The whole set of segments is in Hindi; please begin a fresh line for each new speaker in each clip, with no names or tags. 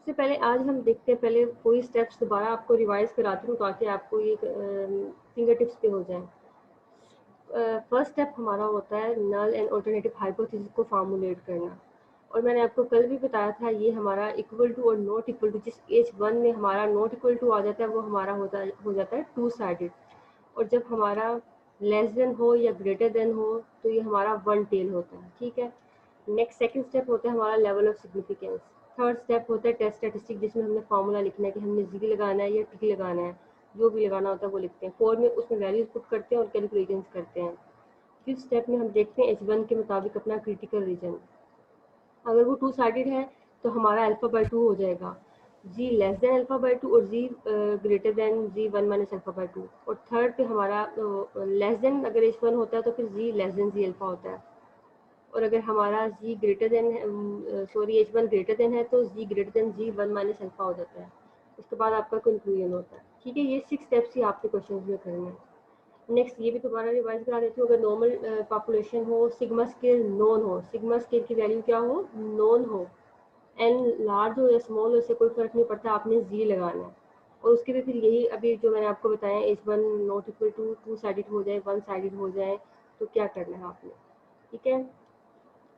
सबसे पहले आज हम देखते हैं, पहले कोई स्टेप्स दोबारा आपको रिवाइज कराती हूँ ताकि आपको ये फिंगर टिप्स पे हो जाए। फर्स्ट स्टेप हमारा होता है नल एंड अल्टरनेटिव हाइपोथेसिस को फार्मूलेट करना। और मैंने आपको कल भी बताया था ये हमारा इक्वल टू और नॉट इक्वल टू, जिस एज वन में हमारा नॉट इक्वल टू आ जाता है वो हमारा हो जाता है टू साइडेड। और जब हमारा लेस देन हो या ग्रेटर देन हो तो ये हमारा वन टेल होता है। ठीक है, नेक्स्ट सेकंड स्टेप होता है हमारा level of significance. Third step होता है टेस्ट स्टैटिस्टिक, जिसमें हमने फार्मूला लिखना है कि हमने जी लगाना है या टी लगाना है, जो भी लगाना होता है वो लिखते हैं। फोर में उसमें वैल्यूज पुट करते हैं और कैलकुलेशंस करते हैं। फिफ्थ स्टेप में हम देखते हैं H1 के मुताबिक अपना क्रिटिकल रीजन। अगर वो टू साइडेड है तो हमारा अल्फा बाई टू हो जाएगा, g less than alpha by two और g greater than g one minus alpha by two. और थर्ड पे हमारा लेस देन अगर H1 होता है तो फिर g less than g alpha होता है। और अगर हमारा g greater than H1 greater than है तो g greater than g one minus alpha हो जाता है। उसके बाद आपका कंक्लूजन होता है। ठीक है, ये 6 स्टेप्स ही आपके क्वेश्चन में करने हैं। नेक्स्ट ये भी दोबारा रिवाइज करा देती हूँ। अगर नॉर्मल पॉपुलेशन हो, सिग्मा स्केल नॉन हो, सिग्मा स्केल की वैल्यू क्या हो, नॉन हो, एन लार्ज हो या स्मॉल हो, इससे कोई फर्क नहीं पड़ता, आपने जी लगाना है। और उसके भी फिर यही अभी जो मैंने आपको बताया, H1 not equal to two sided हो जाए, वन साइडेड हो जाए, तो क्या करना है आपने। ठीक है,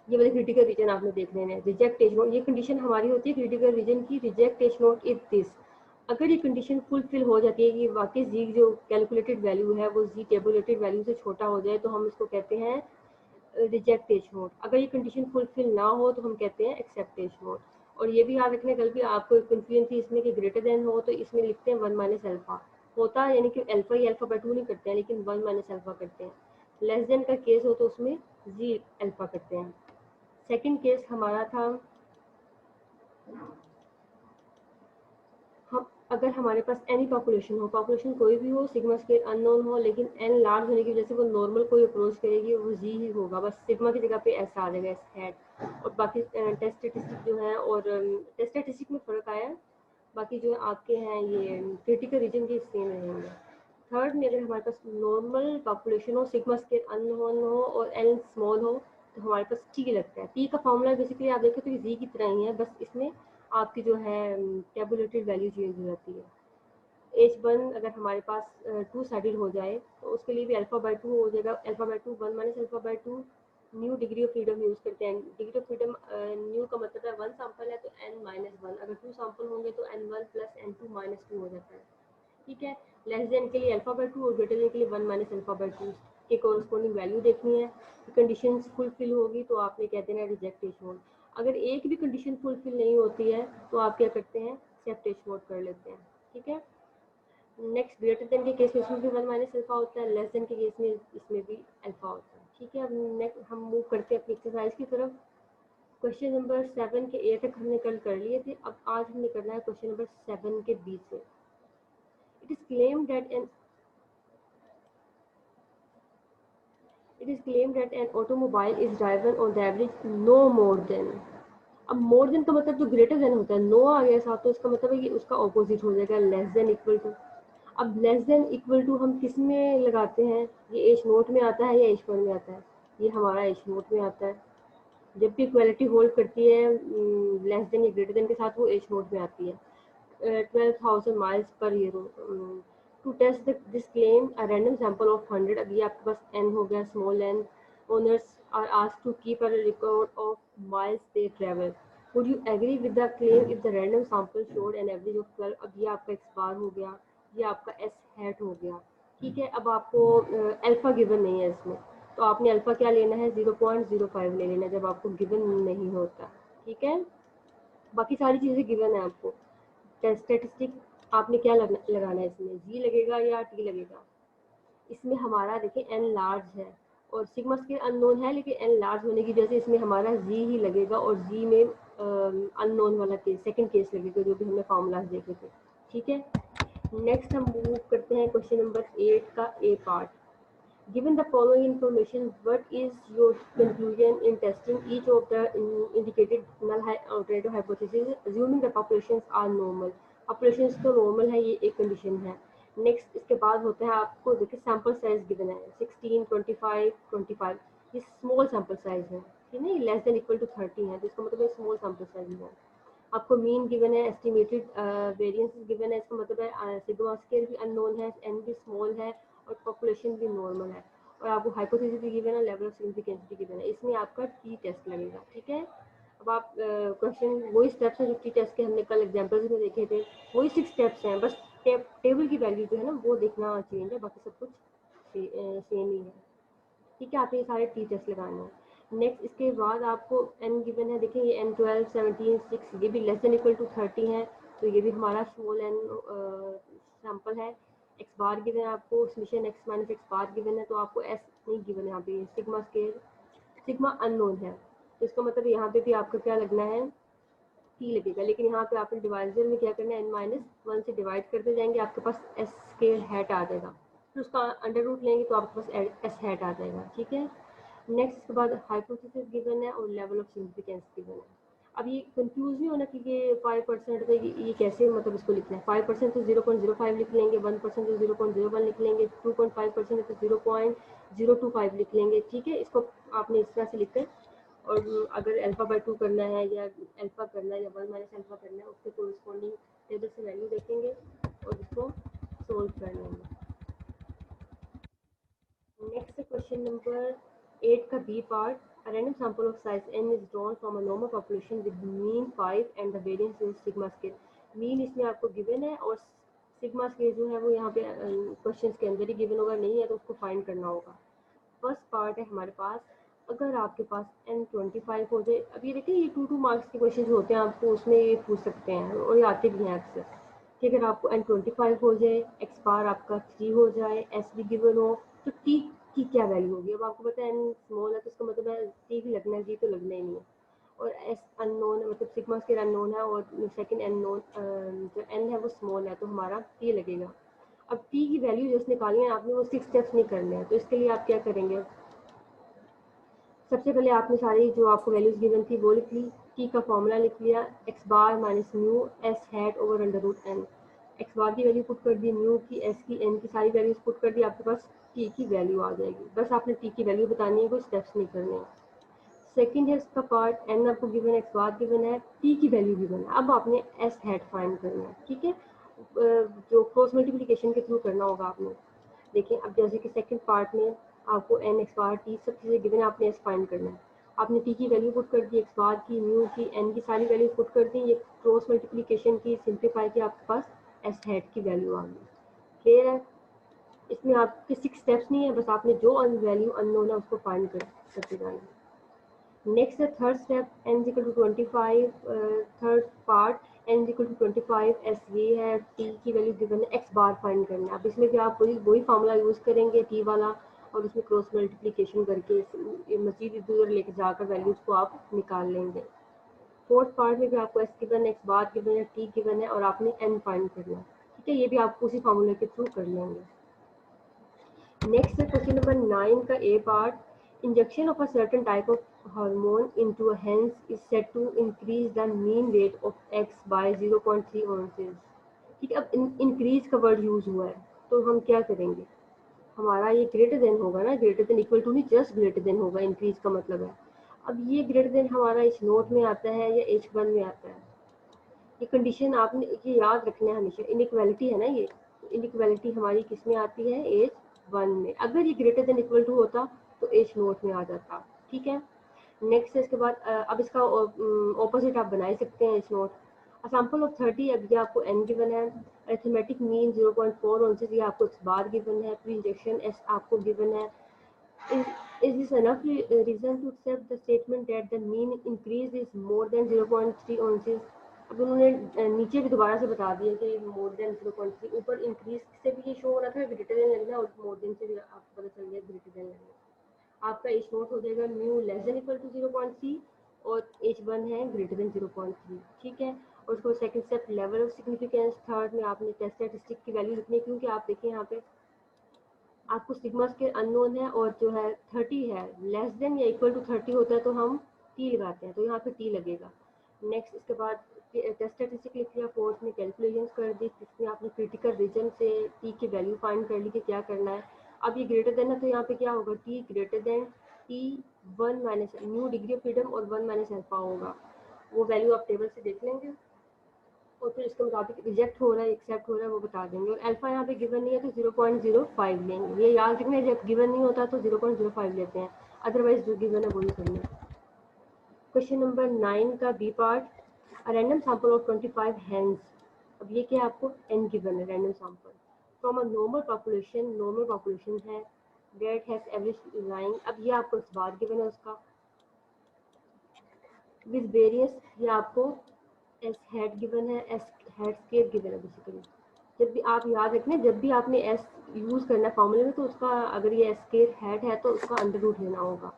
ये वाले क्रिटिकल रीजन आपने देख लेना है। रिजेक्ट एज नोट, ये कंडीशन हमारी होती है क्रिटिकल रीजन की। Reject as naught if this, अगर ये कंडीशन फुलफिल हो जाती है कि वाकई जी जो कैलकुलेटेड वैल्यू है वो जी टेबुलेटेड वैल्यू से छोटा हो जाए, तो हम इसको कहते हैं रिजेक्ट एज नोट। अगर ये कंडीशन फुलफिल ना हो तो हम कहते हैं एक्सेप्ट एज नोट। और ये भी याद रखना, कल भी आपको कंफ्यूजन थी इसमें कि ग्रेटर देन हो तो इसमें लिखते हैं वन माइनस अल्फा होता है, यानी कि alpha he alpha by to नहीं करते हैं लेकिन वन माइनस अल्फा करते हैं। लेस देन का केस हो तो उसमें जी अल्फा करते हैं। सेकंड केस हमारा था, हम अगर हमारे पास एनी पॉपुलेशन हो, पॉपुलेशन कोई भी हो, सिग्मा स्केल अननोन हो, लेकिन एन लार्ज होने की वजह से वो नॉर्मल कोई अप्रोच करेगी वो जी ही होगा, बस सिग्मा की जगह पे एस आ जाएगा, एस हैट। और बाकी टेस्ट स्टैटिस्टिक जो है, और टेस्ट स्टैटिस्टिक में फ़र्क आया है, बाकी जो आपके हैं ये क्रिटिकल रीजन के सेम रहेंगे। थर्ड में अगर हमारे पास नॉर्मल पॉपुलेशन हो, सिग्मा स्केल अननोन हो और एन स्मॉल हो, तो हमारे पास टी लगता है। टी का फॉर्मूला बेसिकली आप देखें तो ये जी की तरह ही है, बस इसमें आपकी जो है टेबुलेटेड वैल्यू चेंज हो जाती है। H1 अगर हमारे पास टू साइडेड हो जाए तो उसके लिए भी अल्फा बाई टू हो जाएगा, alpha by to one minus alpha by to. New degree of freedom use करते हैं। डिग्री ऑफ फ्रीडम न्यू का मतलब है वन सैंपल है तो n माइनस वन, अगर टू सैंपल होंगे तो n1 plus n2 minus two हो जाता है। ठीक है, लेस देन के लिए अल्फा बाई टू और ग्रेटर देन के लिए one minus alpha by to के कॉरस्पॉन्डिंग वैल्यू देखनी है। कंडीशन फुलफिल होगी तो आपने कह देना रिजेक्ट एच नोट। अगर एक भी कंडीशन फुलफिल नहीं होती है तो आप क्या करते हैं, एक्सेप्ट एच नोट कर लेते हैं। ठीक है, नेक्स्ट ग्रेटर देन के केस में इसमें भी वन माइनस अल्फा होता है, लेस देन के केस में इसमें भी अल्फा होता है। ठीक है, अब नेक्स्ट हम मूव करते हैं अपनी एक्सरसाइज की तरफ। क्वेश्चन नंबर 7 के ए तक हमने कल कर लिए थे, अब आज हमने करना है क्वेश्चन नंबर 7 के बी से। It is claimed that an It is claimed that an automobile is driven on the average no more than। अब मोर देन का मतलब जो ग्रेटर देन होता है, नो आ गया साथ, तो इसका मतलब है कि उसका ऑपोजिट हो जाएगा लेस देन इक्वल टू। अब लेस देन इक्वल टू हम किस में लगाते हैं, ये एच नोट में आता है या एच वन में आता है, ये हमारा एच नोट में आता है। जब भी इक्वालिटी होल्ड करती है लेस देन या ग्रेटर देन के साथ, वो एच नोट में आती है। 12,000 miles per year। To test this claim, a random sample of 100, अब ये आपके पास n हो गया, small n। Owners are asked to keep a record of miles they travel. Would you agree with the claim if the random sample showed an average of 12? अब ये आपका x बार हो गया, ये आपका s हैट हो गया। ठीक है, अब आपको अल्फा गिवन नहीं है इसमें, तो आपने अल्फा क्या लेना है, 0.05 ले लेना जब आपको गिवन नहीं होता। ठीक है, बाकी सारी चीज़ें गिवन है आपको। स्टैटिस्टिक आपने क्या लगाना है इसमें, जी लगेगा या टी लगेगा। इसमें हमारा देखिए एन लार्ज है और सिग्मा स्केल अननोन है, लेकिन एन लार्ज होने की वजह से इसमें हमारा जी ही लगेगा, और जी में अननोन वाला केस सेकंड केस लगेगा जो भी हमने फार्मूलाज देखे थे। ठीक है, नेक्स्ट हम मूव करते हैं क्वेश्चन नंबर 8 का ए part. Given the following information, what is your conclusion in testing each of the indicated null alternative hypotheses, assuming the populations are normal? Populations तो normal है, ये एक condition है। Next इसके बाद होता है आपको देखिए sample size given है 16, 25, 25, ये small sample size है, ठीक है, less than equal to 30 है, तो इसका मतलब small sample size है। आपको मीन गिवन है, एस्टिमेटेड वेरिएंस गिवन है, इसका मतलब है सिग्मा स्केयर भी अननोन है, एन भी स्मॉल है और पॉपुलेशन भी नॉर्मल है, और आपको हाइपोथेसिस भी गिवन है, लेवल ऑफ सिग्निफिकेंस भी गिवन है। इसमें आपका टी टेस्ट लगेगा, ठीक है। अब आप क्वेश्चन वही स्टेप्स हैं जो टी टेस्ट के हमने कल एग्जाम्पल्स में देखे थे, वही 6 स्टेप्स हैं, बस टेबल की वैल्यू जो है ना वो देखना चेंज है, बाकी सब कुछ सेम ही है, ठीक है। आपने ये सारे टी टेस्ट लगाने हैं। नेक्स्ट इसके बाद आपको एन गिवन है, देखिए ये एन 12 17 6 ये भी लेस देन इक्वल टू 30 है, तो ये भी हमारा स्मॉल एन सैम्पल है। एक्स बार गिवन है आपको, summation x minus x bar given है, तो आपको एस नहीं गिवन है यहाँ पे, सिग्मा स्केयर सिग्मा अननोन है, तो इसका मतलब यहाँ पे भी आपका क्या लगना है, टी लगेगा। लेकिन यहाँ पे आपने डिवाइजर में क्या करना है, एन माइनस 1 से डिवाइड करते जाएंगे, आपके पास एस स्केयर हैट आ जाएगा, फिर उसका अंडर रूट लेंगे तो आपके पास एस हैट आ जाएगा, ठीक है। नेक्स्ट इसके बाद हाइपोथेसिस गिवन है और लेवल ऑफ सिग्निफिकेंस गिवन है। अब ये कंफ्यूज नहीं होना कि ये 5% तो ये कैसे मतलब इसको लिखना है, 5% तो 0.05 लिख लेंगे, 1% तो 0.01 लिख लेंगे, 2.5% तो 0.025 लिख लेंगे, ठीक है। इसको आपने इस तरह से लिखकर, और अगर अल्फा बाई 2 करना है या अल्फा करना है या 1 माइनस अल्फा करना है, उसके कोरिस्पॉन्डिंग टेबल से वैल्यू देखेंगे और इसको सोल्व कर लेंगे। नेक्स्ट क्वेश्चन नंबर 8 का B part, a random sample of size n is drawn from a normal population with mean 5 and the variance is sigma scale। Mean इसमें आपको गिवन है और सिग्मा स्केल जो है वो यहाँ पे क्वेश्चंस के अंदर ही गिवन होगा, नहीं है तो उसको फाइंड करना होगा। फर्स्ट पार्ट है हमारे पास, अगर आपके पास n25 हो जाए, अब ये देखिए ये 2 मार्क्स के क्वेश्चन होते हैं, आपको उसमें ये पूछ सकते हैं और ये आते भी हैं अक्सर कि अगर आपको n25 हो जाए, एक्स बार आपका 3 हो जाए, एस भी गिवन हो, तो टी की क्या वैल्यू होगी। अब आपको पता है एन स्मॉल है तो इसका मतलब है टी भी लगना है, जी तो लगना ही नहीं है, और एस अननोन है, मतलब सिग्मा स्केयर अननोन है और सेकंड अननोन जो एन है वो स्मॉल है, तो हमारा टी लगेगा। अब टी की वैल्यू जस्ट निकालनी है आपने, वो 6 स्टेप्स नहीं करने हैं, तो इसके लिए आप क्या करेंगे, सबसे पहले आपने सारी जो आपको वैल्यूज गिवन थी वो लिख ली, टी का फॉर्मूला लिख लिया, x bar minus mu s hat over under root n, x bar की वैल्यू पुट कर दी, म्यू की, एस की, एन की सारी वैल्यूज पुट कर दी, आपके पास टी की वैल्यू आ जाएगी। बस आपने टी की वैल्यू बतानी है, कोई स्टेप्स नहीं करने हैं। सेकेंड है इसका पार्ट, एन आपको गिवन है, एक्स बार गिवन है, टी की वैल्यू गिवन है, अब आपने एस हैट फाइंड करना है, ठीक है, जो क्रॉस मल्टीप्लिकेशन के थ्रू करना होगा आपने। देखिए अब जैसे कि सेकंड पार्ट में आपको एन एक्स बार टी सब चीज़ें गिवन है, आपने एस फाइंड करना है, आपने टी की वैल्यू पुट कर दी, एक्स बार की, म्यू की, एन की सारी वैल्यू पुट कर दी, ये क्रॉस मल्टीप्लिकेशन की सिंप्लीफाई की, आपके पास एस हैट की वैल्यू आ गई। क्लियर है, इसमें आपके 6 स्टेप्स नहीं है, बस आपने जो वैल्यू अननोन है उसको फाइंड करते जाना है। नेक्स्ट है third step, n equal to 25, third part n equal to 25 as ये है, t की वैल्यू गिवन है, x बार फाइंड करना है। अब इसमें भी आप वही फार्मूला यूज़ करेंगे t वाला, और उसमें क्रॉस मल्टीप्लिकेशन करके मजीद इधर उधर लेके जाकर वैल्यूज को आप निकाल लेंगे। फोर्थ पार्ट में भी आपको s गिवन है, x बार गिवन है, t गिवन है और आपने n फाइंड करना है, ठीक है। ये भी आप उसी फार्मूले के थ्रू कर लेंगे। नेक्स्ट है क्वेश्चन नंबर 9 का ए part, injection of a certain type of hormone into a hens is said to increase the mean weight of X by 0.3 ounces। ठीक है, अब इंक्रीज का वर्ड यूज हुआ है, तो हम क्या करेंगे, हमारा ये ग्रेटर देन होगा ना, ग्रेटर देन इक्वल टू नहीं, जस्ट ग्रेटर देन होगा, इंक्रीज का मतलब है। अब ये ग्रेटर देन हमारा इस नोट में आता है या H1 में आता है, ये कंडीशन आपने ये याद रखना है हमेशा, इनइक्वालिटी है ना ये, इनइक्वालिटी हमारी किस में आती है, H1 में। अगर ये ग्रेटर देन इक्वल टू होता तो H नोट में आ जाता, ठीक है। नेक्स्ट इसके बाद अब इसका ऑपोजिट आप बना सकते हैं इस नोट, सैंपल ऑफ 30, अब ये आपको n गिवन है, अरिथमेटिक मीन 0.4 ऑन्सेस, ये आपको बार गिवन है, प्री इंजेक्शन s आपको गिवन है। Is this enough reason to accept the statement that the mean increase is more than 0.3 ounces? अब उन्होंने नीचे भी दोबारा से बता दिया कि मोर देन 0.3, ऊपर इंक्रीज से भी ये शो हो रहा था, ग्रेटर देन लगना, और मोर देन से भी आपको पता चल गया ग्रेटर देन लगना। आपका एच नोट हो जाएगा mu less than equal to 0.3 और H1 है ग्रेटर देन 0.3, ठीक है। और उसको second step level of significance, third में आपने टेस्ट स्टैटिस्टिक की वैल्यू लिखनी है, क्योंकि आप देखिए यहाँ पे आपको सिग्मा स्केयर अननोन है और जो है 30 है, लेस देन या इक्वल टू 30 होता है तो हम टी लगाते हैं, तो यहाँ पे टी लगेगा। नेक्स्ट इसके बाद टेस्ट स्टैटिस्टिक लिख लिया, फोर्थ में कैलकुलेशन कर दी, फिफ्थ में आपने क्रिटिकल रीजन से टी की वैल्यू फाइंड कर ली कि क्या करना है। अब ये ग्रेटर देन है तो यहाँ पे क्या होगा, T greater than T 1 minus new degree of freedom और 1 माइनस अल्फा होगा। वो वैल्यू आप टेबल से देख लेंगे और फिर इसके मुताबिक रिजेक्ट हो रहा है एक्सेप्ट हो रहा है वो बता देंगे। और अल्फा यहाँ पे गिवन नहीं है तो 0.05 लेंगे। ये याद रखना है, जब गिवन नहीं होता तो 0.05 लेते हैं, अदरवाइज जो गिवन है वही करना है। क्वेश्चन नंबर 9 का B part, a random sample of 25 hens. अब ये क्या आपको एन गिवन है, random sample from a normal population है डेट हैज एवरेज लाइंग। अब ये आपको इस बार गिवन है उसका विद वेरियस, ये आपको एस हेड गिवन है, एस हेड स्केयर गिवन है बेसिकली। जब भी आप याद रखें, जब भी आपने एस यूज़ करना है फॉर्मूले में तो उसका अगर ये एस स्केयर हेड है तो उसका अंडर रूट लेना होगा।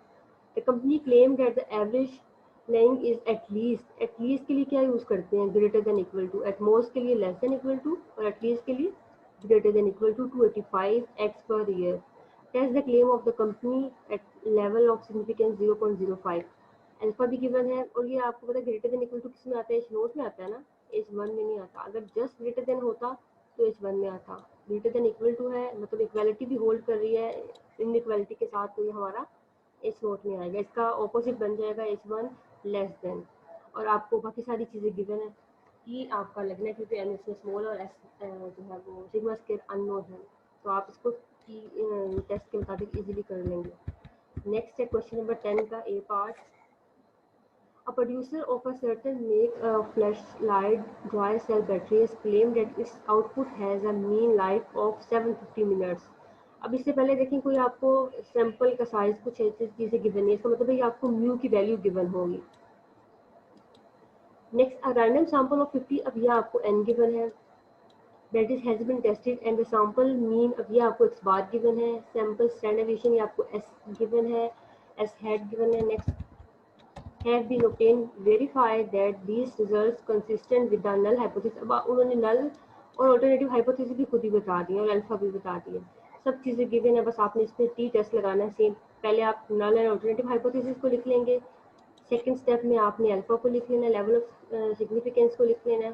The company claim that the average length is at least के लिए क्या यूज़ करते हैं, greater than equal to, at most के लिए लेस देन इक्वल टू और एटलीस्ट के लिए greater than equal to 285 x per year. Test the claim of the company at level of significance 0.05। Alpha भी गिवन है और ये आपको पता है ग्रेटर देन इक्वल टू किस में आता है, एच नोट में आता है ना, एच वन में नहीं आता। अगर जस्ट ग्रेटर देन होता तो एच वन में आता। ग्रेटर देन इक्वल टू है मतलब इक्वालिटी भी होल्ड कर रही है इनइक्वालिटी के साथ, तो ये हमारा एच नोट में आएगा। इसका ऑपोजिट बन जाएगा एच वन लेस देन। और आपको बाकी सारी चीज़ें गिवन है कि आपका लगना है क्योंकि एन इसमें स्मॉल और एस जो है वो सिग्मा स्केयर अननोन है, तो आप इसको टेस्ट के मुताबिक इजीली कर लेंगे। नेक्स्ट है क्वेश्चन नंबर 10 का ए part, a producer of a certain make flashlight dry cell batteries claimed that its output has a mean life of 750 minutes। अब इससे पहले देखें कोई आपको सैंपल का साइज कुछ ऐसी चीज़ें गिवन है, इसका मतलब है कि आपको म्यू की वैल्यू गिवन होगी। Next, a random sample of 50, अब यह आपको एन गिवन है, that is has been tested and the sample mean, अब ये आपको एक्स बार गिवन है, सैंपल स्टैंडर्ड डेविएशन ये आपको एस गिवन है, एस हेड गिवन है। Next, have been obtained verify that these results consistent with the null hypothesis। अब उन्होंने नल और अल्टरनेटिव हाइपोथेसिस भी खुद ही बता दी और अल्फा भी बता दी है, सब चीज़ें गिवन है, बस आपने इसमें टी टेस्ट लगाना है सेम। पहले आप नल एंड अल्टरनेटिव हाइपोथेसिस को लिख लेंगे, सेकंड स्टेप में आपने अल्फा को लिख लेना है, लेवल ऑफ सिग्निफिकेंस को लिख लेना है,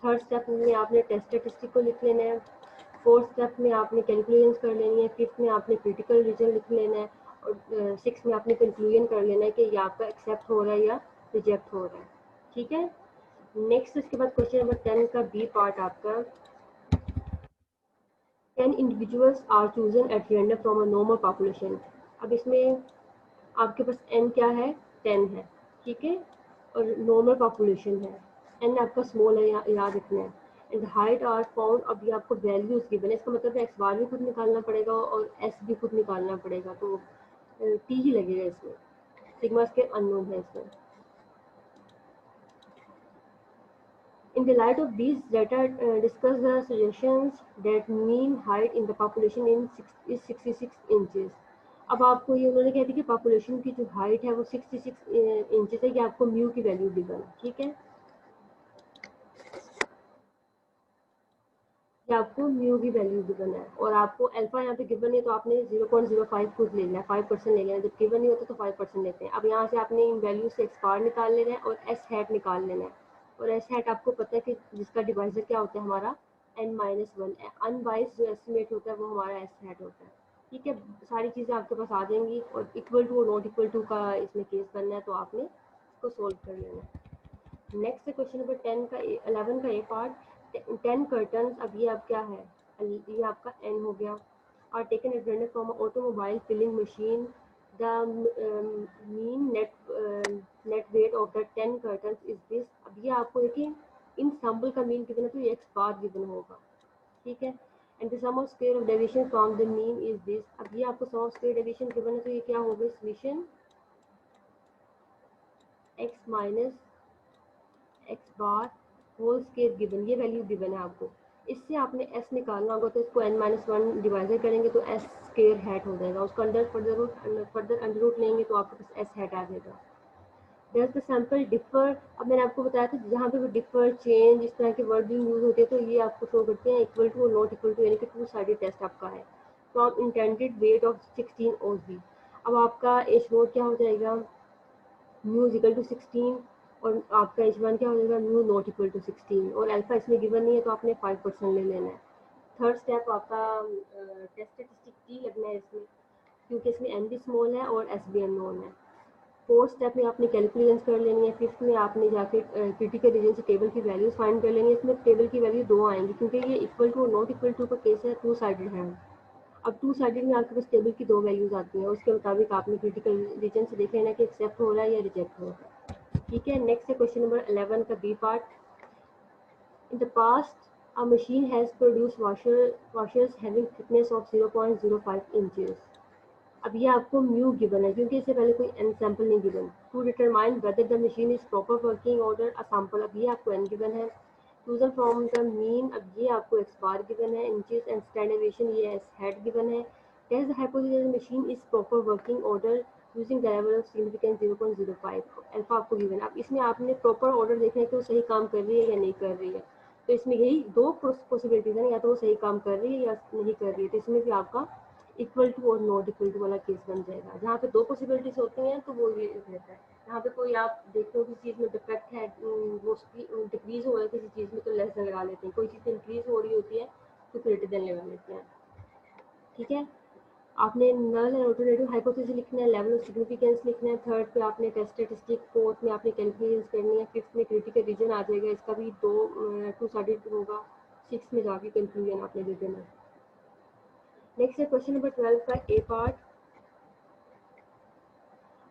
थर्ड स्टेप में आपने टेस्ट स्टैटिस्टिक को लिख लेना है, फोर्थ स्टेप में आपने कैलकुलेशंस कर लेनी है, फिफ्थ में आपने क्रिटिकल रीजन लिख लेना है और सिक्स में आपने कंक्लूजन कर लेना है कि ये आपका एक्सेप्ट हो रहा है या रिजेक्ट हो रहा है। ठीक है। नेक्स्ट इसके बाद क्वेश्चन नंबर 10 का बी पार्ट आपका, 10 individuals are chosen at random from a normal population. अब इसमें आपके पास एन क्या है, 10 है, ठीक है, और नॉर्मल पॉपुलेशन है, एन आपका स्मॉल है, याद रखना है, एंड हाइट आर फाउंड। अब ये आपको वैल्यूज गिवन है, इसका मतलब है एक्स बार भी खुद निकालना पड़ेगा और एस भी खुद निकालना पड़ेगा, तो टी ही लगेगा इसमें, सिग्मा के अननोन है इसमें। In the light of these data, discuss the suggestions that mean height in the population is 66 inches। अब आपको ये उन्होंने कह दी कि पॉपुलेशन की जो हाइट है वो 66 इंचेस है, कि आपको म्यू की वैल्यू गिवन है, ठीक है, ये आपको म्यू की वैल्यू गिवन है और आपको अल्फा यहाँ पे गिवन है तो आपने 0.05 खुद ले लिया, 5% ले लिया, जब गिवन नहीं होता तो 5% लेते हैं। अब यहाँ से आपने इन वैल्यू से एक्स बार निकाल लेना है और एस हैट निकाल लेना है, और एस हैट आपको पता है कि जिसका डिवाइजर क्या होता है हमारा n-1, अनबाइस जो एस्टिमेट होता है वो हमारा एस हैट होता है, ठीक है। सारी चीज़ें आपके पास आ जाएंगी और इक्वल टू और नॉट इक्वल टू का इसमें केस बनना है तो आपने इसको सोल्व कर लेना है। नेक्स्ट है क्वेश्चन नंबर 11 का ए पार्ट, 10 कर्टन्स। अब ये अब क्या है, ये आपका एन हो गया, are taken at random from automobile filling machine, the mean net weight of the 10 cartons is this. अब ये आपको देखिए इन सैंपल का मीन कितना, तो ये एक्स बार गिवन होगा, ठीक है, and the sum of square of deviation from the mean is this. अब ये आपको sum of square deviation given है तो ये क्या होगा, summation x minus x bar whole square given, ये वैल्यू गिवन है आपको। इससे आपने एस निकालना होगा तो इसको n-1 डिवाइजर करेंगे तो एस स्केयर हैट हो जाएगा, उसको अंडर फर्दर अंडर रूट लेंगे तो आपके पास एस हैट आ जाएगा। डज द सैंपल डिफर, अब मैंने आपको बताया था जहाँ पे भी डिफर चेंज इस तरह के वर्ड यूज होते हैं तो ये आपको शो करते हैं इक्वल टू और नॉट इक्वल टू, यानी कि टू साइडेड टेस्ट आपका है। फ्रॉम इंटेंडेड वेट ऑफ 16 ओजी। अब आपका एच नोट क्या हो जाएगा, म्यू इज इक्वल टू 16 और आपका एच वन क्या हो जाएगा, म्यू नॉट इक्वल टू 16, और अल्फा इसमें गिवन नहीं है तो आपने 5% ले लेना है। थर्ड स्टेप आपका टेस्ट स्टैटिस्टिक टी लगना है इसमें, क्योंकि इसमें एन भी स्मॉल है और एस भी अननोन है। फोर्थ स्टेप में आपने कैलकुलेशंस कर लेनी है। फिफ्थ में आपने जाके क्रिटिकल रीजन से टेबल की वैल्यूज फाइंड कर लेनी है। इसमें टेबल की वैल्यू 2 आएंगी क्योंकि ये इक्वल टू और नॉट इक्वल टू का केस है, टू साइडेड है। अब टू साइडेड में आपके पास टेबल की 2 वैल्यूज आती हैं, उसके मुताबिक आपने क्रिटिकल रीजन से देख लेना कि एक्सेप्ट हो रहा है या रिजेक्ट हो रहा है। ठीक है, नेक्स्ट है क्वेश्चन नंबर 11 का B part. In the past, a machine has produced washers having thickness of 0.05 inches. अब ये आपको म्यू गिवन है क्योंकि इससे पहले कोई एन सैंपल नहीं given. To determine whether the machine is proper working order a sample, अब ये आपको एन गिवन है। चूजन फ्रॉम द मीन, अब ये आपको एक्स बार गिवन है। इंचेस एंड स्टैंडर्ड डेविएशन ये एस हेड गिवन है। Test the hypothesis machine is proper working order using the level of significance 0.05, alpha आपको गिवन है। अब इसमें आपने प्रॉपर ऑर्डर देखना है कि वो सही काम कर रही है या नहीं कर रही है। तो इसमें यही दो पॉसिबिलिटीज है, या तो वो सही काम कर रही है या नहीं कर रही है। तो इसमें भी आपका इक्वल टू और नॉट इक्वल टू वाला केस बन जाएगा। जहाँ पे दो पॉसिबिलिटीज होती हैं तो वो ये रहता है। यहाँ पे कोई आप देखते हो किसी चीज़ में डिफेक्ट है, वो डिक्रीज हो रहा है किसी चीज़ में तो लेस देन लगा लेते हैं, कोई चीज़ इंक्रीज हो रही होती है तो ग्रेटर देन लगा लेते हैं। ठीक है, आपने नल एंड अल्टरनेटिव हाइपोथेसिस लिखना है, लेवल ऑफ सिग्निफिकेंस लिखना है। थर्ड पे आपने टेस्ट स्टैटिस्टिक, फोर्थ में आपने कैलकुलेशंस करनी है, फिफ्थ में क्रिटिकल रीजन आ जाएगा, इसका भी टू साइडेड होगा। सिक्स में जाके कंक्लूजन आपने दे देना है। नेक्स्ट है क्वेश्चन नंबर 12 का ए part.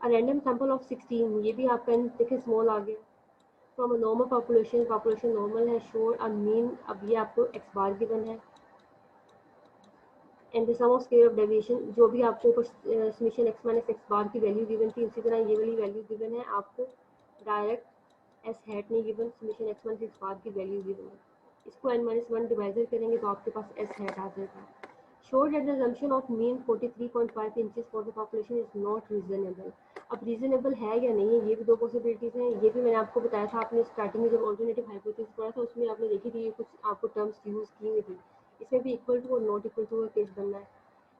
A random sample of 16, ये भी आपका देखिए स्मॉल आ गया। From a normal population, population normal है, शोर अ मीन, अब ये आपको एक्स बार गिवन है। And the sum of square of deviation, जो भी आपको ऊपर summation x minus x bar की वैल्यू गिवन थी उसी तरह ये वाली वैल्यू गिवन है आपको। डायरेक्ट एस हैट नहीं given, summation x minus x bar की वैल्यू गिवन है। इसको n माइनस 1 डिवाइजर करेंगे तो आपके पास एस हैट आ जाएगा। Show that the assumption of mean 43.5 inches for the population is not reasonable. अब रीजनेबल है या नहीं है, ये भी दो पॉसिबिलिटीज हैं। ये भी मैंने आपको बताया था, आपने स्टार्टिंग में जब ऑल्टरनेटिव हाइपोथेसिस पढ़ा था उसमें आपने देखी थी, ये कुछ आपको टर्म्स यूज की हुई थी। इसमें भी इक्वल टू और नॉट इक्वल टू का केस बनना है।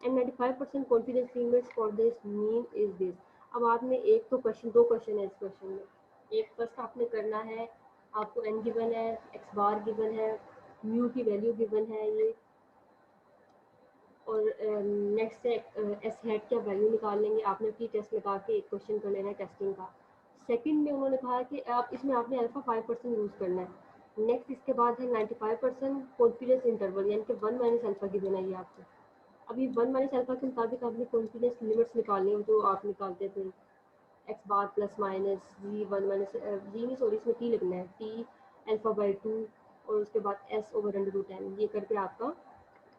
And 95% confidence limits for this mean is this. अब आपने एक तो क्वेश्चन, दो क्वेश्चन है इस क्वेश्चन में। एक फर्स्ट आपने करना है, आपको एन गिवन है, एक्स बार गिवन है, म्यू की वैल्यू गिवन है ये, और नेक्स्ट है एस हेड का वैल्यू निकाल लेंगे। आपने टी टेस्ट लगा के एक क्वेश्चन कर लेना है टेस्टिंग का। सेकंड में उन्होंने कहा कि आप इसमें आपने अल्फा 5% यूज़ करना है। नेक्स्ट इसके बाद है 95% कॉन्फिडेंस इंटरवल, यानी कि 1 माइनस अल्फा की देना है आपको। अभी 1 माइनस अल्फा के मुताबिक आपने कॉन्फिडेंस लिमिट्स निकालनी है जो आप निकालते थे एक्स बार प्लस माइनस जी 1 माइनस जी नहीं सॉरी इसमें टी लिखना है, टी अल्फा बाई 2 और उसके बाद एस ओवर √10, ये करके आपका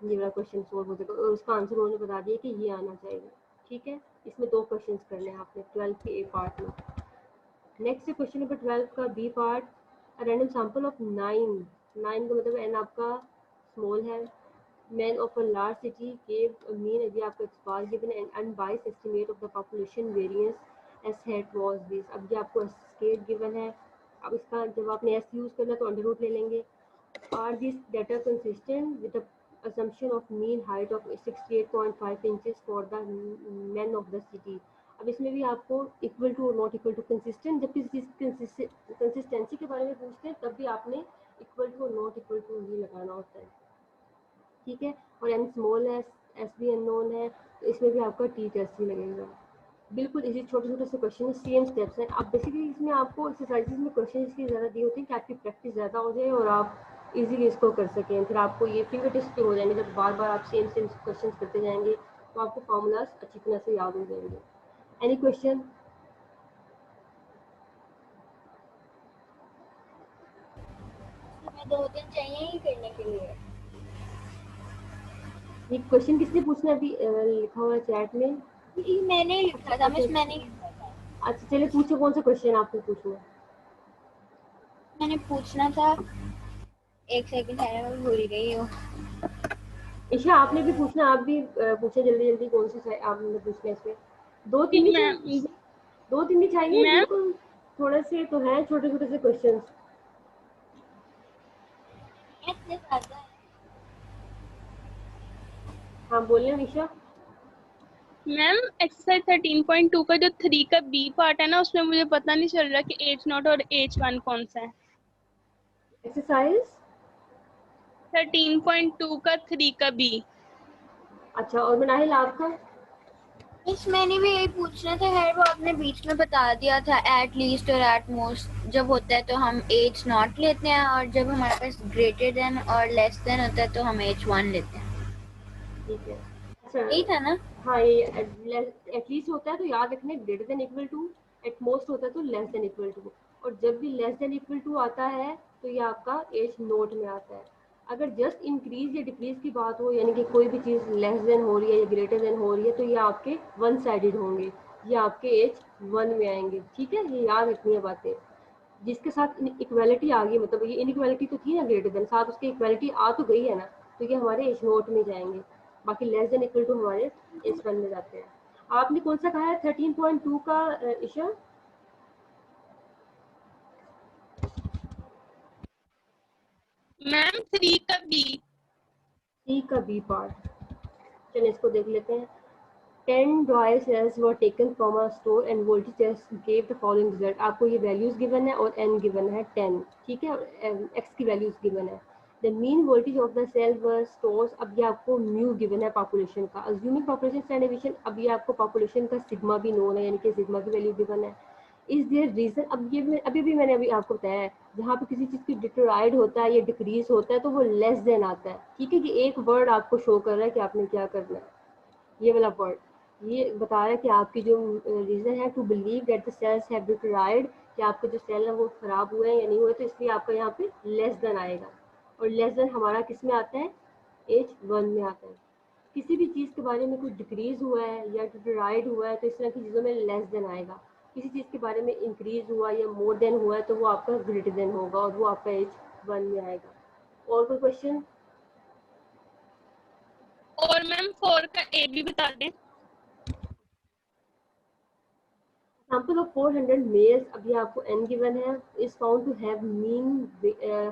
ये वाला क्वेश्चन सोल्व हो जाएगा और उसका आंसर उन्होंने बता दिया कि ये आना चाहिए। ठीक है, इसमें दो क्वेश्चंस करने हैं आपने 12 के ए पार्ट में। नेक्स्ट है क्वेश्चन नंबर 12 का B part. A random sample of 9 का मतलब एन आपका स्मॉल है, man of a large city gave mean, अभी आपका x bar given and unbiased estimate of the population variance S head was this. अब ये आपको स्केट गिवन है। अब इसका जब आपने एस यूज़ करना तो अंडर रूट ले लेंगे। Are these data consistent with the assumption of mean height of 68.5 inches for the men of the city? अब इसमें भी आपको इक्वल टू और नॉट इक्वल टू कंसिस्टेंट, जब किसी चीज़ कंसिस्टेंसी के बारे में पूछते हैं तब भी आपने इक्वल टू और नॉट इक्वल टू ही लगाना होता है। ठीक है, और एन स्मॉल है, एस भी अननोन है, तो इसमें भी आपका टी टेस्ट ही लगेगा। बिल्कुल इसी छोटे छोटे से क्वेश्चन सेम स्टेप्स हैं। अब बेसिकली इसमें आपको एक्सरसाइजेज में क्वेश्चन इसलिए ज़्यादा दिए होते हैं कि आपकी प्रैक्टिस ज़्यादा हो जाए और आप इजीली इसको कर सकें। फिर आपको ये फिंगर टिप्स पे हो जाएंगे, जब बार बार आप सेम सेम क्वेश्चन करते जाएंगे तो आपको फार्मूलाज अच्छी तरह से याद हो जाएंगे। Any question?
हमें 2 दिन चाहिए ही करने के लिए।
ये क्वेश्चन किसने पूछना है? अभी लिखा हुआ है चैट में।
ये मैंने लिखा था, मिस मैंने लिखा था।
अच्छा चलिए पूछो, कौन सा क्वेश्चन आपको पूछना है?
मैंने पूछना था, एक सेकंड है, मैं भूल गई हूँ।
ईशा आपने भी पूछना, आप भी पूछे जल्दी जल्दी, कौन सा आपने पूछना है इसमें? दो तीन ही दो तीन ही चाहिए, बिल्कुल थोड़े से तो हैं छोटे छोटे से क्वेश्चन। हाँ बोलिए निशा।
मैम एक्सरसाइज 13.2 का जो 3 का बी पार्ट है ना, उसमें मुझे पता नहीं चल रहा कि H0 और H1 कौन सा है।
एक्सरसाइज
13.2 का 3 का बी।
अच्छा, और मनाहिल आपका?
मिस मैंने भी यही पूछना था, खैर वो आपने बीच में बता दिया था एट लीस्ट और एट मोस्ट जब होता है तो हम एज नॉट लेते हैं, और जब हमारे पास ग्रेटर देन और लेस देन होता है तो हम एज 1 लेते हैं।
ठीक है। अच्छा,
यही था ना?
हाँ ये एटलीस्ट होता है तो याद रखना greater than equal to, at most होता है तो लेस देन इक्वल टू, और जब भी लेस देन इक्वल टू आता है तो ये आपका एज नोट में आता है। अगर जस्ट इंक्रीज या डिक्रीज की बात हो, यानी कि कोई भी चीज़ लेस देन हो रही है या ग्रेटर देन हो रही है, तो ये आपके वन साइडेड होंगे, ये आपके एज 1 में आएंगे। ठीक है, ये याद रखनी है बातें। जिसके साथ इक्वालिटी आ गई, मतलब ये इनइक्वालिटी तो थी ना ग्रेटर देन, साथ उसकी इक्वालिटी आ तो गई है ना, तो ये हमारे एज नोट में जाएंगे। बाकी लेस देन इक्वल टू हमारे एज 1 में जाते हैं। आपने कौन सा कहा है 13.2 का ईशा?
मैम 3 का बी।
सी का बी पार्ट, चलिए इसको देख लेते हैं। 10 dry cells were taken from a store and voltage test gave the following result। आपको ये वैल्यूज गिवन है और n गिवन है 10, ठीक है, और x की वैल्यूज गिवन है। The mean voltage of the cell were stores, अब ये आपको म्यू गिवन है पॉपुलेशन का, अज्यूमिंग पॉपुलेशन स्टैंडर्ड डेविएशन, अब ये आपको पॉपुलेशन का सिग्मा भी नोन है, यानी कि सिग्मा की वैल्यू गिवन है। इज देयर रीजन, अब ये अभी भी मैंने अभी आपको बताया है, जहाँ पे किसी चीज़ की डिटोराइड होता है या डिक्रीज होता है तो वो लेस देन आता है। ठीक है, कि एक वर्ड आपको शो कर रहा है कि आपने क्या करना है, ये वाला वर्ड ये बता रहा है कि आपकी जो रीज़न है to believe that the sales have deteriorated, कि आपके जो सेल है वो खराब हुए हैं या नहीं हुए, तो इसलिए आपका यहाँ पे लेस देन आएगा। और लेस देन हमारा किस में आता है, एज 1 में आता है। किसी भी चीज़ के बारे में कुछ डिक्रीज हुआ है या डिटोराइड हुआ है तो इस तरह की चीज़ों में लेस देन आएगा। किसी चीज़ के बारे में इंक्रीज हुआ या मोर देन हुआ है तो वो आपका ग्रेटर देन होगा और वो आपका एज 1 में आएगा। और कोई क्वेश्चन?
और मैम 4 का ए भी बता दें।
Sample of 400 males, अभी आपको n given है, is found to have mean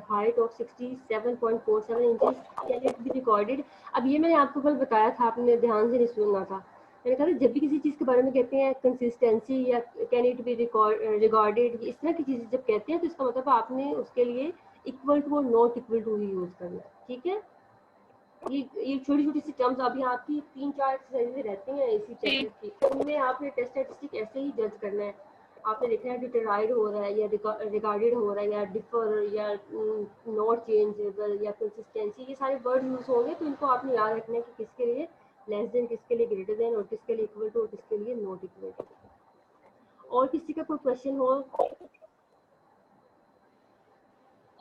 height of 67.47 inches, can it be recorded। अब ये मैंने आपको कल बताया था, आपने ध्यान से नहीं सुना था। मैंने कहा था जब भी किसी चीज़ के बारे में कहते हैं कंसिस्टेंसी या कैन इट बी रिकॉर्डेड, इस तरह की चीज़ें जब कहते हैं तो इसका मतलब आपने उसके लिए इक्वल टू और नॉट इक्वल टू ही यूज़ करना है। ठीक है, ये छोटी छोटी सी टर्म्स अभी आपकी 3-4 एक्सरसाइजेज रहती हैं इसी चैप्टर की, तो उनमें आपने टेस्ट स्टैटिस्टिक ऐसे ही जज करना है। आपने देखना है डिटराइड हो रहा है या रिगार्डेड हो रहा है या डिफर या नॉट चेंजेबल या कंसिस्टेंसी, ये सारे वर्ड यूज होंगे, तो इनको आपने याद रखना है कि किसके लिए लेस देन, किसके लिए ग्रेटर देन, और किसके लिए इक्वल टू और किसके लिए नॉट इक्वल टू। और किसी का कोई क्वेश्चन हो?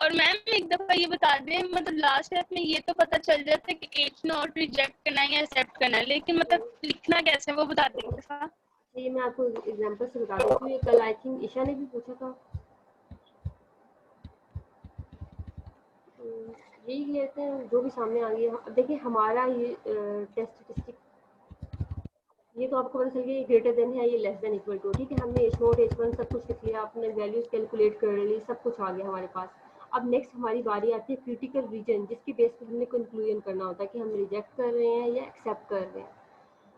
और मैम एक दफा ये बता दें, मतलब लास्ट स्टेप में ये तो पता चल जाता है कि एच नॉट रिजेक्ट करना है या एक्सेप्ट करना है, लेकिन मतलब लिखना कैसे वो बता दें एक दफा।
ये मैं आपको एग्जांपल से बता देती हूँ। ये कल आई थिंक ईशा ने भी पूछा था। यही लेते हैं जो भी सामने आ गया। अब देखिए हमारा ये टेस्ट स्टैटिस्टिक, ये तो आपको पता चल गया ये ग्रेटर देन है, ये लेस देन इक्वल टू। ठीक है, हमने एच नोट एच 1 सब कुछ लिख लिया, आपने वैल्यूज कैलकुलेट कर ली, सब कुछ आ गया हमारे पास। अब नेक्स्ट हमारी बारी आती है क्रिटिकल रीजन, जिसकी बेस पर हमने कंक्लूजन करना होता है कि हम रिजेक्ट कर रहे हैं या एक्सेप्ट कर रहे हैं।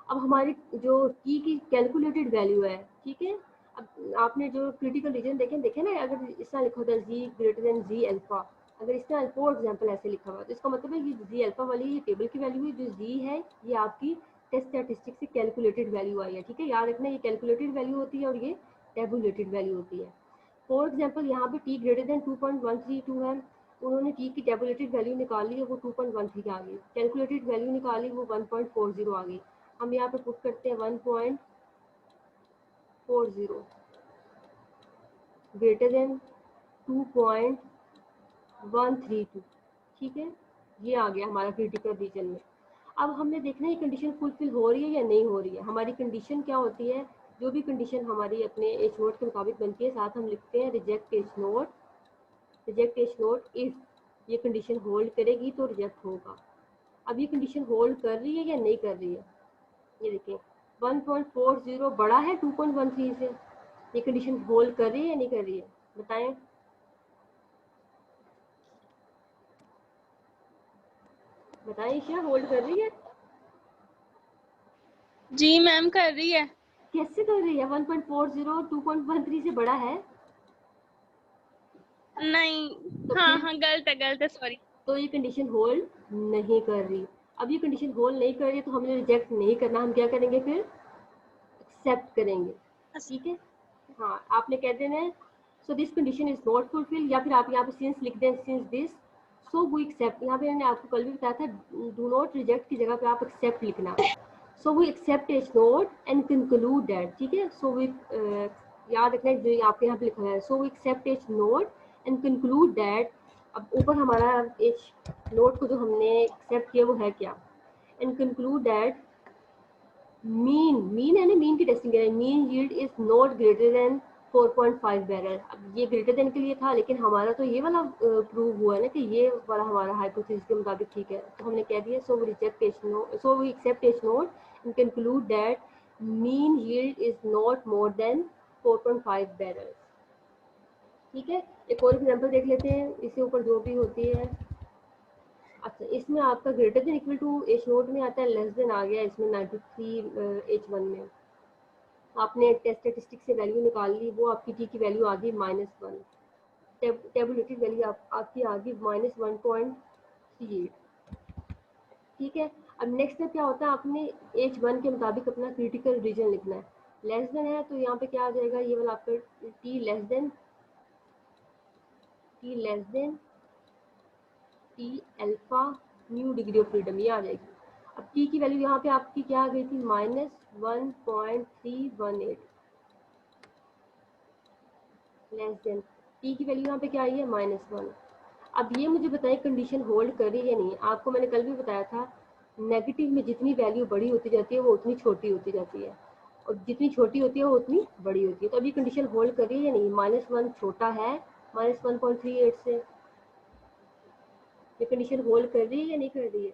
अब हमारी जो की कैलकुलेटेड वैल्यू है, ठीक है, अब आपने जो क्रिटिकल रीजन देखे देखे ना, अगर इस तरह लिखा होता है जी ग्रेटर देन जी अल्फा, अगर इस तरह फॉर एग्जांपल ऐसे लिखा हुआ है तो इसका मतलब है ये जी अल्फा वाली ये टेबल की वैल्यू है, जो जी है ये आपकी टेस्ट स्टैटिस्टिक से कैलकुलेटेड वैल्यू आई है। ठीक है, याद रखना ये कैलकुलेटेड वैल्यू होती है और ये टेबुलेटेड वैल्यू होती है। फॉर एग्जाम्पल यहाँ पे टी ग्रेटर देन 2.132 है, उन्होंने टी की टेबुलेटेड वैल्यू निकाली है वो 2.13 आ गई, कैलकुलेटेड वैल्यू निकाली वो 1.40 आ गई। हम यहाँ पे पुट करते हैं 1.40 ग्रेटर देन 2.132। ठीक है, ये आ गया हमारा क्रिटिकल रीजन में। अब हमने देखना है कंडीशन फुलफिल हो रही है या नहीं हो रही है। हमारी कंडीशन क्या होती है, जो भी कंडीशन हमारी अपने एच नोट के मुताबिक बनती है, साथ हम लिखते हैं reject H note, reject H note if ये कंडीशन होल्ड करेगी तो रिजेक्ट होगा। अब ये कंडीशन होल्ड कर रही है या नहीं कर रही है, ये देखिए 1.40 बड़ा है 2.13 से, ये कंडीशन होल्ड कर रही है या नहीं कर रही है, बताएं। बताएं ईशा, होल्ड कर रही है?
जी मैम कर रही है।
कैसे कर रही है, 1.40 2.13 से बड़ा है
नहीं,
तो
हाँ
फिर
हाँ गलत है सॉरी।
तो ये कंडीशन होल्ड नहीं कर रही। अब ये कंडीशन होल्ड नहीं कर रही है तो हमें रिजेक्ट नहीं करना, हम क्या करेंगे फिर एक्सेप्ट करेंगे, ठीक है। हाँ, आपने कह देना है so this condition is not fulfil, या फिर आप यहाँ पे सिंस लिख दें, since this so we accept. यहाँ पे मैंने आपको कल भी बताया था डू नॉट रिजेक्ट की जगह पे आप एक्सेप्ट लिखना। So we accept H naught and conclude that, ठीक है। सो वी याद रखना जो आपके यहाँ पे लिखा है, so we accept H naught and conclude that. अब ऊपर हमारा एच नोट को जो हमने एक्सेप्ट किया वो है क्या, एंड कंक्लूड दैट मीन है ना, मीन की टेस्टिंग है, mean yield is not greater than 4.5 barrel. अब ये ग्रेटर देन के लिए था, लेकिन हमारा तो ये वाला प्रूव हुआ है ना कि ये वाला हमारा हाइपोथेसिस के मुताबिक ठीक है, तो हमने कह दिया so we reject H naught, so we accept H naught and conclude that mean yield is not more than 4.5 barrel, ठीक है। एक और एग्जांपल देख लेते हैं इसके ऊपर जो भी होती है। अच्छा, इसमें आपका greater than equal to H naught में आता है, लेस देन आ गया इसमें 93 H1 में। आपने टेस्ट स्टैटिस्टिक से वैल्यू निकाल ली, वो आपकी टी की वैल्यू आ गई -1, टेबुलेटेड वैल्यू आपकी आ गई -1.38, ठीक है। अब नेक्स्ट स्टेप क्या होता है, आपने H1 के मुताबिक अपना क्रिटिकल रीजन लिखना है। लेस देन है तो यहाँ पे क्या आ जाएगा, ये वाला आपका T less than T alpha new degree of freedom, ये आ जाएगी। अब टी की वैल्यू यहाँ पे आपकी क्या आ गई थी, -1.318, लेस देन टी की वैल्यू यहाँ पे क्या आई है, -1। अब ये मुझे बताएं कंडीशन होल्ड कर रही है या नहीं। आपको मैंने कल भी बताया था नेगेटिव में जितनी वैल्यू बड़ी होती जाती है वो उतनी छोटी होती जाती है, और जितनी छोटी होती है वो उतनी बड़ी होती है। तो अभी कंडीशन होल्ड कर रही है या नहीं, -1 छोटा है -1.38 से, ये कंडीशन होल्ड कर रही है या नहीं कर रही है।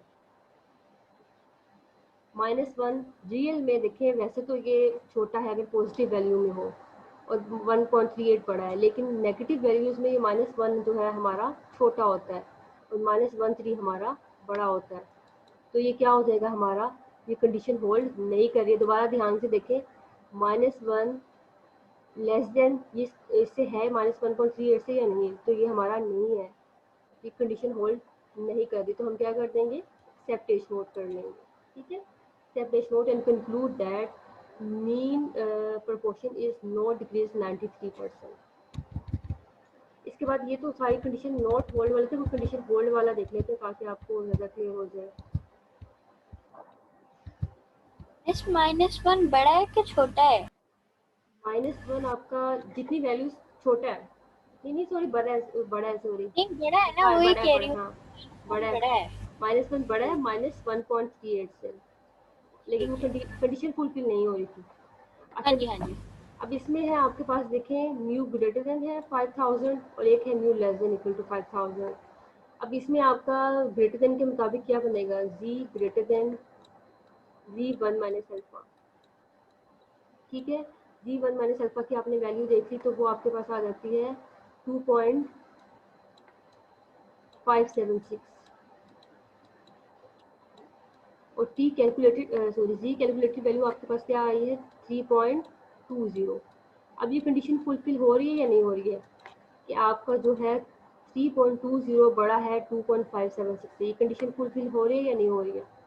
-1 रियल में देखें वैसे तो ये छोटा है अगर पॉजिटिव वैल्यू में हो, और 1.38 बड़ा है, लेकिन नेगेटिव वैल्यूज में ये -1 जो है हमारा छोटा होता है और -13 हमारा बड़ा होता है। तो ये क्या हो जाएगा हमारा, ये कंडीशन होल्ड नहीं कर रही है। दोबारा ध्यान से देखें, -1 लेस देन ये इससे है -1.38 से या नहीं, तो ये हमारा नहीं है, ये कंडीशन होल्ड नहीं कर रही। तो हम क्या कर देंगे, एक्सेप्ट एच नोट कर लेंगे, ठीक है। Accept H naught and conclude that mean proportion is not decrease 93%। इसके बाद ये तो सारी कंडीशन नॉट होल्ड वाले थे, वो कंडीशन होल्ड वाला देख लेते हैं ताकि आपको ज़्यादा क्लियर हो जाए।
इस -1 बड़ा है कि छोटा है?
-1 आपका जितनी वैल्यूज छोटा है, नहीं सॉरी बड़ा है सॉरी,
नहीं बड़ा है ना, वही
बड़ा
कह
है,
रही हूँ।
हाँ बड़ा है,
बड़ा है।
-1 बड़ा है -1.38 से, लेकिन वो कंडीशन फुलफिल नहीं हो रही थी।
हाँ
अच्छा,
जी हाँ जी।
अब इसमें है आपके पास देखें म्यू ग्रेटर देन है 5000 और एक है mu less than equal to 5000। अब इसमें आपका ग्रेटर देन के मुताबिक क्या बनेगा, z greater than z1 minus alpha, ठीक है। z1 माइनस अल्फा की आपने वैल्यू देखी तो वो आपके पास आ जाती है 2.576, और टी कैलकुलेटेड जी कैलकुलेटेड वैल्यू आपके पास क्या आई है 3.20। अब ये कंडीशन फुलफिल हो रही है या नहीं हो रही है कि आपका जो है 3.20 बड़ा है 2.576 से, ये कंडीशन फुलफिल हो रही है या नहीं हो रही है,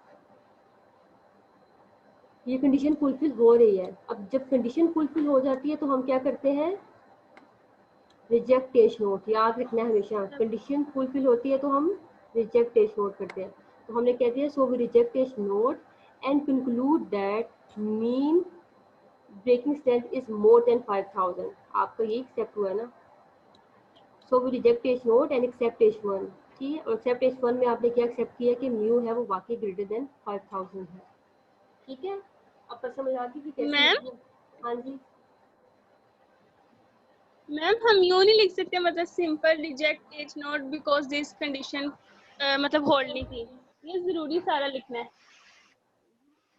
ये कंडीशन फुलफिल हो रही है। अब जब कंडीशन फुलफिल हो जाती है तो हम क्या करते हैं, रिजेक्ट एच नोट, याद रखना है हमेशा, कंडीशन फुलफिल होती है तो हम रिजेक्ट एच नोट करते हैं। तो हमने कह दिया so we reject H naught and conclude that mean breaking strength is more than 5000, आपका ये एक्सेप्ट हुआ है ना। So we reject H naught and accept H1, ठीक है। और एक्सेप्ट H1 में आपने क्या एक्सेप्ट किया कि म्यू है वो वाकई ग्रेटर देन 5000 है, ठीक है। अब पर समझ आ गई कि कैसे
मैम
लिखना। हाँ जी
मैम हम यूँ नहीं लिख सकते, मतलब simple reject H not because this condition मतलब होल्ड नहीं थी, ये जरूरी सारा लिखना है?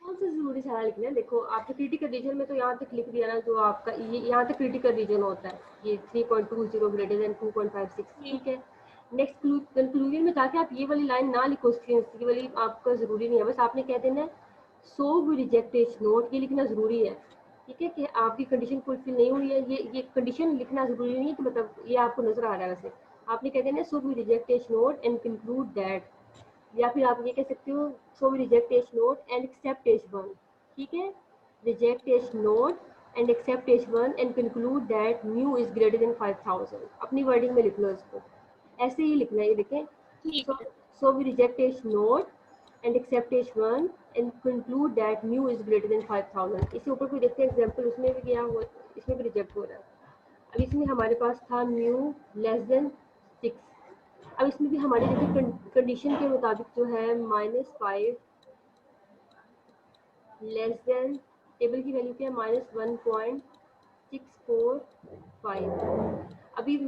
कौन सा जरूरी सारा लिखना है, देखो आपके क्रिटिकल रीजन में तो यहाँ तक लिख दिया ना, जो आपका ये यहाँ तक क्रिटिकल रीजन होता है ये 3.20 ग्रेटर देन 2.56, ठीक है। नेक्स्ट कंक्लूजन में जाके आप ये वाली लाइन ना लिखो, ये वाली आपका जरूरी नहीं है, बस आपने कह देना है so we reject H naught, ये लिखना जरूरी है, ठीक है। कि आपकी कंडीशन फुलफिल नहीं हुई है, ये कंडीशन लिखना जरूरी नहीं है, तो मतलब ये आपको नजर आ रहा है वैसे। आपने कह देना so we reject H naught and conclude that, या फिर आप ये कह सकते हो so we reject H naught and accept H1, ठीक है। reject H0 and accept H1 and conclude that mu is greater than 5000. अपनी वर्डिंग में लिख लो इसको, ऐसे ही लिखना है, ये देखें.
ठीक है.
So we reject H0 and accept H1 and conclude that mu is greater than 5000. इसके ऊपर कोई देखते हैं एग्जाम्पल, उसमें भी क्या हुआ, इसमें भी रिजेक्ट हो रहा है. अब इसमें हमारे पास था mu लेस देन 6. अब इसमें भी हमारी देखिए कंडीशन के मुताबिक जो है -5 लेस देन, टेबल की वैल्यू क्या है, -1.645. अभी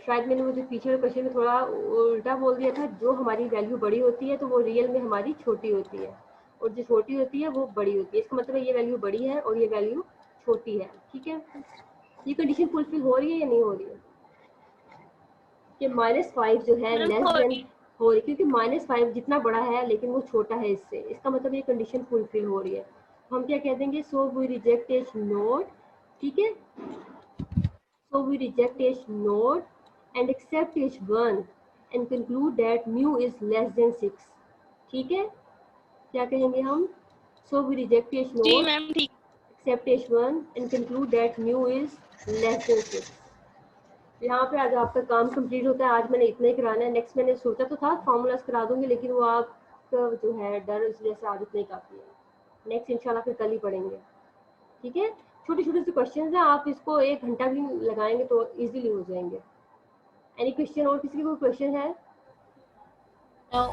शायद मैंने मुझे पीछे क्वेश्चन में थोड़ा उल्टा बोल दिया था, जो हमारी वैल्यू बड़ी होती है तो वो रियल में हमारी छोटी होती है, और जो छोटी होती है वो बड़ी होती है. इसका मतलब ये वैल्यू बड़ी है और ये वैल्यू छोटी है. ठीक है, ये कंडीशन फुलफिल हो रही है या नहीं हो रही है कि -5 जो है लेस देन हो रही, क्योंकि -5 जितना बड़ा है लेकिन वो छोटा है इससे, इसका मतलब ये कंडीशन फुलफिल हो रही है. तो हम क्या कह देंगे, सो वी रिजेक्ट H0. ठीक है, so we reject H0 and accept H1 and conclude that mu is less than 6. ठीक है, क्या कहेंगे हम, so we reject
जी
H0,
मैम ठीक.
accept H1 and conclude that mu is less than 6. यहाँ पे आज आपका काम कंप्लीट होता है. आज मैंने इतना ही कराना है. नेक्स्ट मैंने सोचा तो था फॉर्मूलाज करा दूंगी, लेकिन वो आपका जो है डर, इस वजह से आज इतना ही काफ़ी है. नेक्स्ट इंशाल्लाह फिर कल ही पढ़ेंगे. ठीक है, छोटे छोटे से क्वेश्चन हैं, आप इसको 1 घंटा भी लगाएंगे तो इजीली हो जाएंगे. एनी क्वेश्चन, और किसी की कोई क्वेश्चन है?
No.